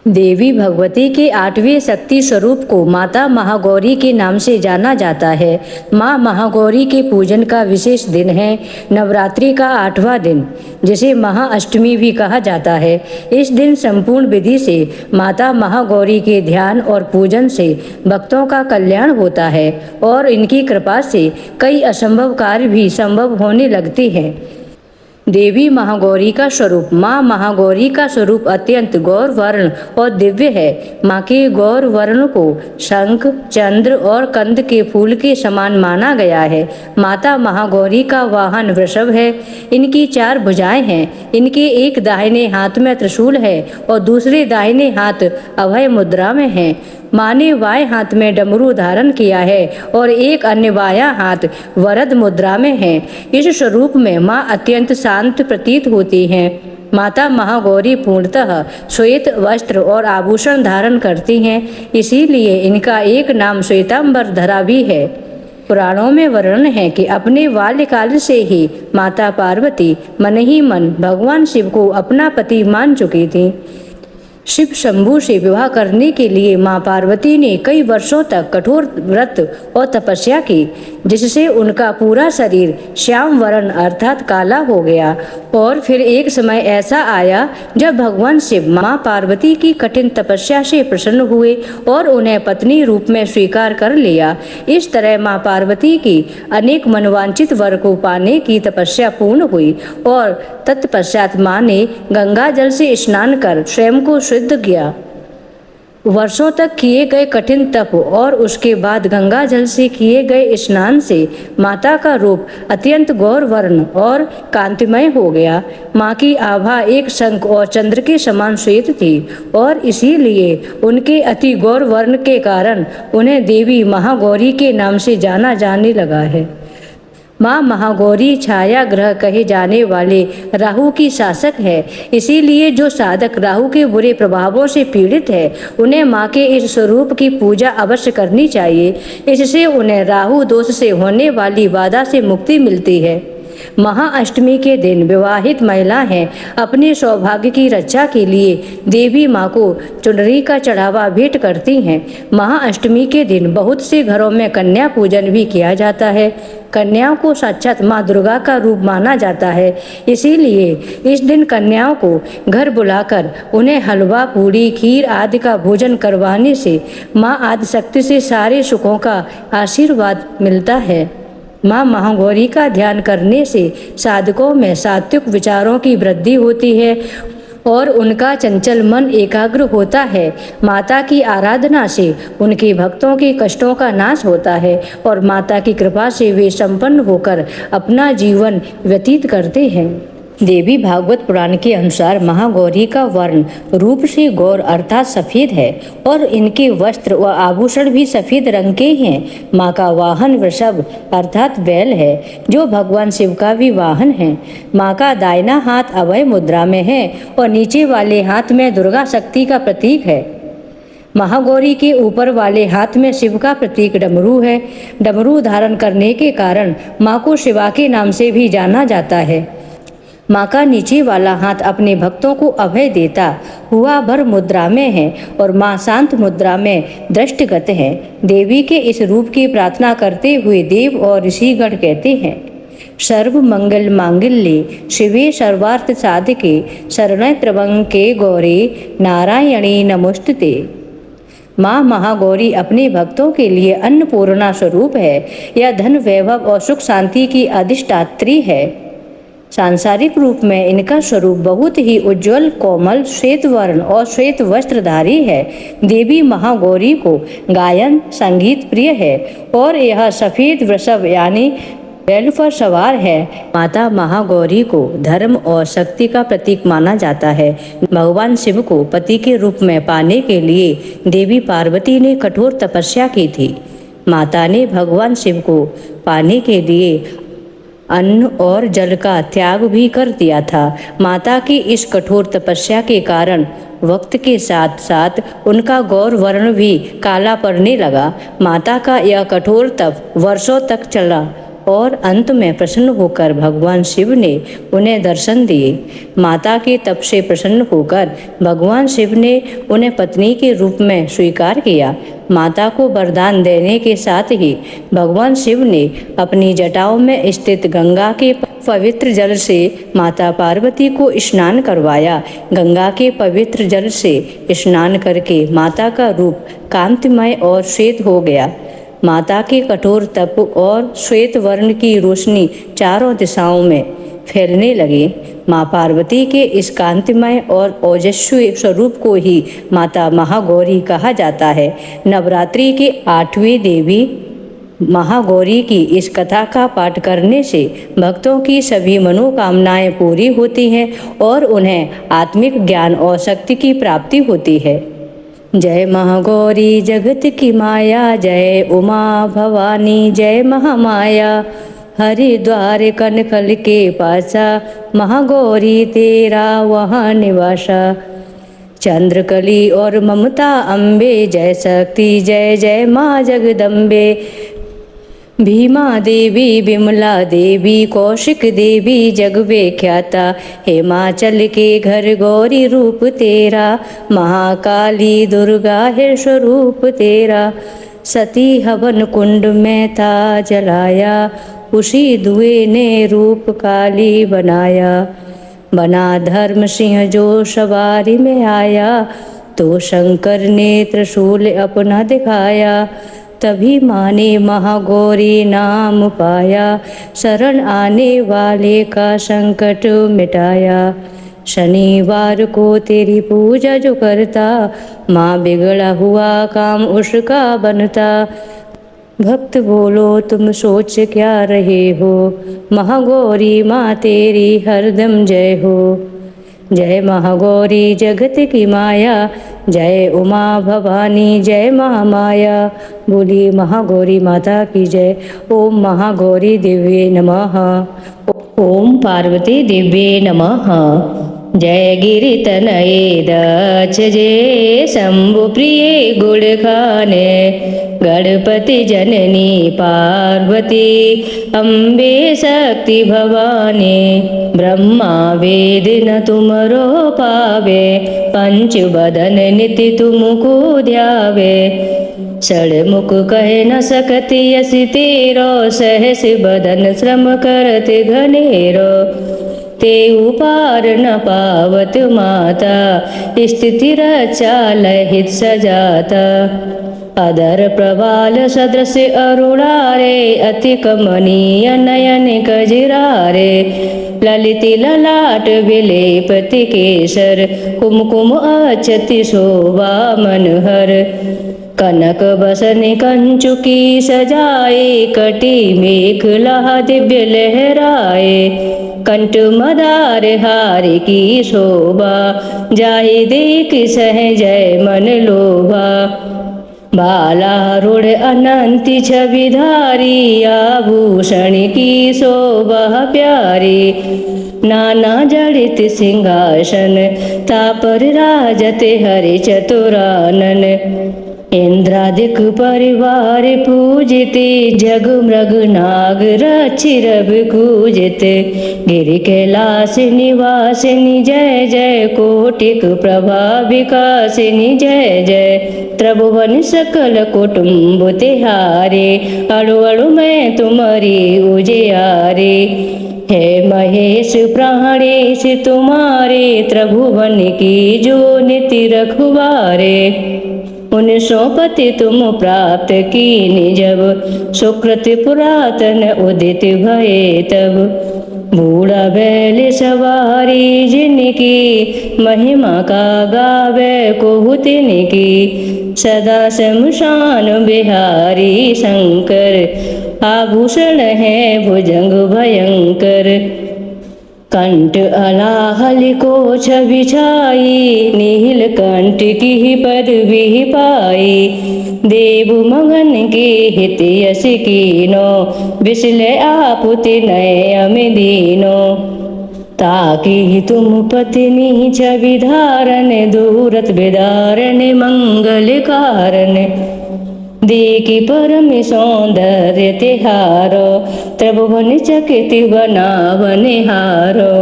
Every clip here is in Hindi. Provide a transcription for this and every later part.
देवी भगवती के 8वें शक्ति स्वरूप को माता महागौरी के नाम से जाना जाता है। माँ महागौरी के पूजन का विशेष दिन है नवरात्रि का 8वां दिन, जिसे महाअष्टमी भी कहा जाता है। इस दिन संपूर्ण विधि से माता महागौरी के ध्यान और पूजन से भक्तों का कल्याण होता है और इनकी कृपा से कई असंभव कार्य भी संभव होने लगते हैं। देवी महागौरी का स्वरूप। माँ महागौरी का स्वरूप अत्यंत गौर वर्ण और दिव्य है। माँ के गौर वर्ण को शंख, चंद्र और कंद के फूल के समान माना गया है। माता महागौरी का वाहन वृषभ है। इनकी 4 भुजाएं हैं। इनके एक दाहिने हाथ में त्रिशूल है और दूसरे दाहिने हाथ अभय मुद्रा में है। माँ ने बाएं हाथ में डमरू धारण किया है और एक अन्य बायां हाथ वरद मुद्रा में है। इस स्वरूप में माँ अत्यंत शांत प्रतीत होती हैं। माता महागौरी पूर्णतः श्वेत वस्त्र और आभूषण धारण करती हैं, इसीलिए इनका एक नाम श्वेतांबर धरा भी है। पुराणों में वर्णन है कि अपने बाल्यकाल से ही माता पार्वती मन ही मन भगवान शिव को अपना पति मान चुकी थी। शिव शंभू से विवाह करने के लिए मां पार्वती ने कई वर्षों तक कठोर व्रत और तपस्या की, जिससे उनका पूरा शरीर श्याम वर्ण अर्थात काला हो गया। और फिर एक समय ऐसा आया जब भगवान शिव मां पार्वती की कठिन तपस्या से प्रसन्न हुए और उन्हें पत्नी रूप में स्वीकार कर लिया। इस तरह मां पार्वती की अनेक मनवांचित वर को पाने की तपस्या पूर्ण हुई और तत्पश्चात मां ने गंगा जल से स्नान कर स्वयं को शुद्ध किया। वर्षों तक किए गए कठिन तप और उसके बाद गंगा जल से किए गए स्नान से माता का रूप अत्यंत गौर वर्ण और कांतिमय हो गया। माँ की आभा एक शंख और चंद्र के समान श्वेत थी और इसीलिए उनके अति गौर वर्ण के कारण उन्हें देवी महागौरी के नाम से जाना जाने लगा है। माँ महागौरी छाया ग्रह कहे जाने वाले राहु की शासक है, इसीलिए जो साधक राहु के बुरे प्रभावों से पीड़ित है उन्हें माँ के इस स्वरूप की पूजा अवश्य करनी चाहिए। इससे उन्हें राहु दोष से होने वाली बाधा से मुक्ति मिलती है। महाअष्टमी के दिन विवाहित महिलाएं अपने सौभाग्य की रक्षा के लिए देवी माँ को चुनरी का चढ़ावा भेंट करती हैं। महाअष्टमी के दिन बहुत से घरों में कन्या पूजन भी किया जाता है। कन्याओं को साक्षात माँ दुर्गा का रूप माना जाता है, इसीलिए इस दिन कन्याओं को घर बुलाकर उन्हें हलवा, पूड़ी, खीर आदि का भोजन करवाने से माँ आदिशक्ति से सारे सुखों का आशीर्वाद मिलता है। माँ महागौरी का ध्यान करने से साधकों में सात्विक विचारों की वृद्धि होती है और उनका चंचल मन एकाग्र होता है। माता की आराधना से उनके भक्तों के कष्टों का नाश होता है और माता की कृपा से वे संपन्न होकर अपना जीवन व्यतीत करते हैं। देवी भागवत पुराण के अनुसार महागौरी का वर्ण रूप से गौर अर्थात सफेद है और इनके वस्त्र व आभूषण भी सफेद रंग के हैं। माँ का वाहन वृषभ अर्थात बैल है, जो भगवान शिव का भी वाहन है। माँ का दाहिना हाथ अभय मुद्रा में है और नीचे वाले हाथ में दुर्गा शक्ति का प्रतीक है। महागौरी के ऊपर वाले हाथ में शिव का प्रतीक डमरू है। डमरू धारण करने के कारण माँ को शिवा के नाम से भी जाना जाता है। माँ का नीचे वाला हाथ अपने भक्तों को अभय देता हुआ भर मुद्रा में है और माँ शांत मुद्रा में दृष्टिगत है। देवी के इस रूप की प्रार्थना करते हुए देव और ऋषिगण कहते हैं, सर्व मंगल मांगल्ये शिवे सर्वार्थ साधके शरण्ये त्र्यंबके गौरी नारायणी नमोस्तुते। माँ महागौरी अपने भक्तों के लिए अन्नपूर्णा स्वरूप है। यह धन, वैभव और सुख शांति की अधिष्ठात्री है। सांसारिक रूप में इनका स्वरूप बहुत ही उज्जवल, कोमल, श्वेत वर्ण और श्वेत वस्त्रधारी है। देवी महागौरी को गायन संगीत प्रिय है और यह सफेद वृषभ यानी बैल पर सवार है। माता महागौरी को धर्म और शक्ति का प्रतीक माना जाता है। भगवान शिव को पति के रूप में पाने के लिए देवी पार्वती ने कठोर तपस्या की थी। माता ने भगवान शिव को पाने के लिए अन्न और जल का त्याग भी कर दिया था। माता की इस कठोर तपस्या के कारण वक्त के साथ साथ उनका गौर वर्ण भी काला पड़ने लगा। माता का यह कठोर तप वर्षों तक चला और अंत में प्रसन्न होकर भगवान शिव ने उन्हें दर्शन दिए। माता के तप से प्रसन्न होकर भगवान शिव ने उन्हें पत्नी के रूप में स्वीकार किया। माता को वरदान देने के साथ ही भगवान शिव ने अपनी जटाओं में स्थित गंगा के पवित्र जल से माता पार्वती को स्नान करवाया। गंगा के पवित्र जल से स्नान करके माता का रूप कांतिमय और श्वेत हो गया। माता के कठोर तप और श्वेत वर्ण की रोशनी चारों दिशाओं में फैलने लगी। माँ पार्वती के इस कांतिमय और ओजस्वी स्वरूप को ही माता महागौरी कहा जाता है। नवरात्रि के 8वें देवी महागौरी की इस कथा का पाठ करने से भक्तों की सभी मनोकामनाएं पूरी होती हैं और उन्हें आत्मिक ज्ञान और शक्ति की प्राप्ति होती है। जय महागौरी जगत की माया, जय उमा भवानी, जय महामाया। हरिद्वार कनखल के पासा, महागौरी तेरा वहाँ निवासा। चंद्रकली और ममता अम्बे, जय शक्ति जय जय माँ जगदम्बे। भीमा देवी, विमला देवी, कौशिक देवी जग विख्याता। हिमाचल के घर गौरी रूप तेरा, महाकाली दुर्गा है स्वरूप तेरा। सती हवन कुंड में था जलाया, उसी धुएं ने रूप काली बनाया। बना धर्म सिंह जो सवारी में आया, तो शंकर ने त्रिशूल अपना दिखाया। तभी माँ ने महागौरी नाम पाया, शरण आने वाले का संकट मिटाया। शनिवार को तेरी पूजा जो करता, माँ बिगड़ा हुआ काम उसका बनता। भक्त बोलो तुम सोच क्या रहे हो, महागौरी माँ तेरी हरदम जय हो। जय महागौरी जगत की माया, जय उमा भवानी, जय महामाया। बोली महागौरी माता की जय। ओम महागौरी दिव्ये नमः। ओम पार्वती दिव्ये नमः। जय गिरितनये दक्ष, जय शंभु प्रिय गुण खाने। गणपति जननी पार्वती, अम्बे शक्ति भवानी। ब्रह्मा वेद न तुमरो पावे, पंच बदन निति तुमको ध्यावे। षड़मुख कह न सकति यस तेरो, सहस बदन श्रम करत घनेरो। ते उपार न पावत माता, स्थिति रक्षा लहित सजाता। अदर प्रवाल सदृश अरुणारे, अति कमनीय नयन कजरारे। ललित ललाट विलेपति केसर, कुमकुम अक्षति शोभा मनहर। कनक बसन कंचुकी सजाए, कटी मेखला दिव्य लहराए। कंठ मदार हार की शोभा, जाहि देख सहजय मन लोभा। बाला रूढ़ अनंति छविधारी, आभूषण की शोभा प्यारी। नाना जड़ित सिंहासन, तापर राजत हरि चतुरानन। इंद्रादिक परिवार पूजिते, जग मृग नाग रक्षि रवि कूजिते। गिरि कैलास निवासिनी जय जय, कोटिक प्रभा विकासिनी जय जय। त्रिभुवन सकल कुटुम्ब तिहारे, अणु अणु में तुम्हारी उजियारे। हे महेश प्राणेश तुम्हारे, त्रिभुवन की जो निति रखवारे। उन सौपति तुम प्राप्त कीनि जब, सुकृत पुरातन उदित भये तब। बूढ़ा बैल सवारी जिनकी, महिमा का गावे कोहु तिनकी। सदा शमशान बिहारी शंकर, आभूषण है भुजंग भयंकर। कंठ अलाहल को छवि छाई, नील कंठ की पदवी पाई। देव मगन के हित यश कीनो, बिसले आपुति नय अमिदीनो। ताकि तुम पत्नी छवि धारण, दूरत विदारण मंगल कारण। देखी परम सौंदर्य तिहारो, त्रिभुवन चकित बनावनिहारो।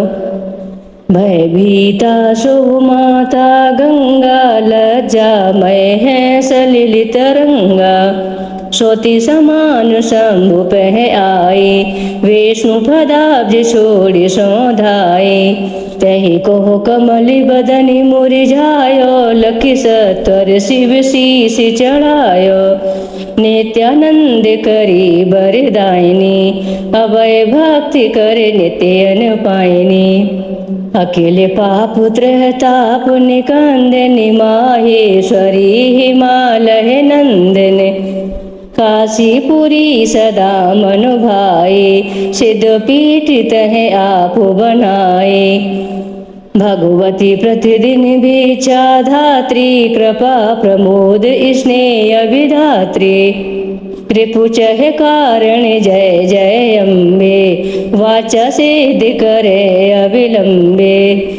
भयभीता सो माता गंगा, लज्जामय है सलिलित रंगा। सोती समान शंभु पह आए, विष्णु पदाब्ज छोड़ि सौधाए। तहि को कमलि बदनि मुरझायो, लखि सत्वर शिव शीस चढ़ायो। नित्यानंद करी बरदायिनी, अभय भक्ति करे नित्य पायिनी। अखिल पाप त्रहताप निकंदनि, माहेश्वरी हिमालय नंदन। काशीपुरी सदा मनु भाए, सिद्ध पीठ तह आप बनाए। भगवती प्रतिदिन बेचा धात्री, कृपा प्रमोद स्नेह विधात्री। रिपुचह कारण जय जय अम्बे, वाचा सिद्ध करे अविलंबे।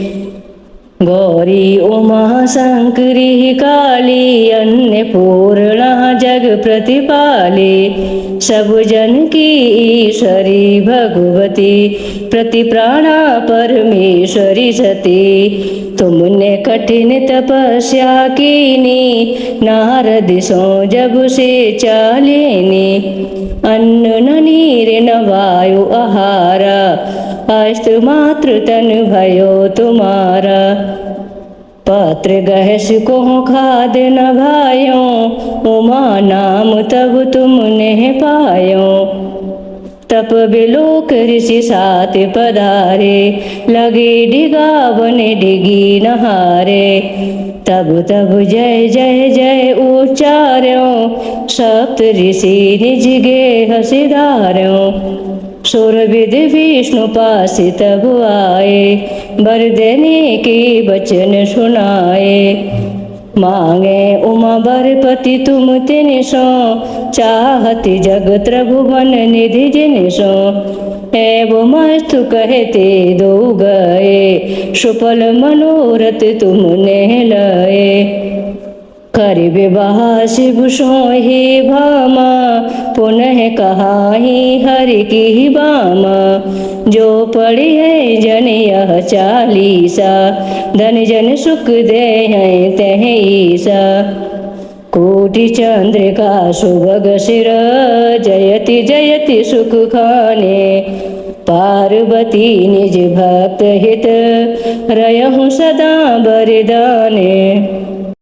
गौरी उमा शंकरी काली, अन्नपूर्णा जग प्रतिपाली। सब जन की ईश्वरी भगवती, प्रति प्राणा परमेश्वरी सती। तुमने कठिन तपस्या कीनी, नारद सो जब से चालिनी। अन्न न नीर न वायु आहारा, अस्त्र मात्र तन भयो तुम्हारा। पत्र गहस को खाद न भायो, उमा नाम तब तुमने पायो। तप बिलोक ऋषि सात पधारे, लगे डिगावन डिगी नहारे। तब तब जय जय जय उच्चार्यो, सप्त ऋषि निज गेह सिधार्यो। सुर विद विष्णु पास तब आए, वर देने के वचन सुनाए। मांगे उमा बरपति तुम तिन सो, चाहति जग त्रिभुवन निधि जिन सो। एवं मस्तु कहते दो गए, सुफल मनोरथ तुमने लए। कर विवाह शिव सोहि भामा, पुनः कहाहि हरि की बामा। जो पढ़ी है जन यह चालीसा, धन जन सुख दे हैं तह ईसा। कोटि चंद्रिका सुभग सिर, जयति जयति सुख खाने। पार्वती निज भक्त हित, रहूं सदा बरदाने।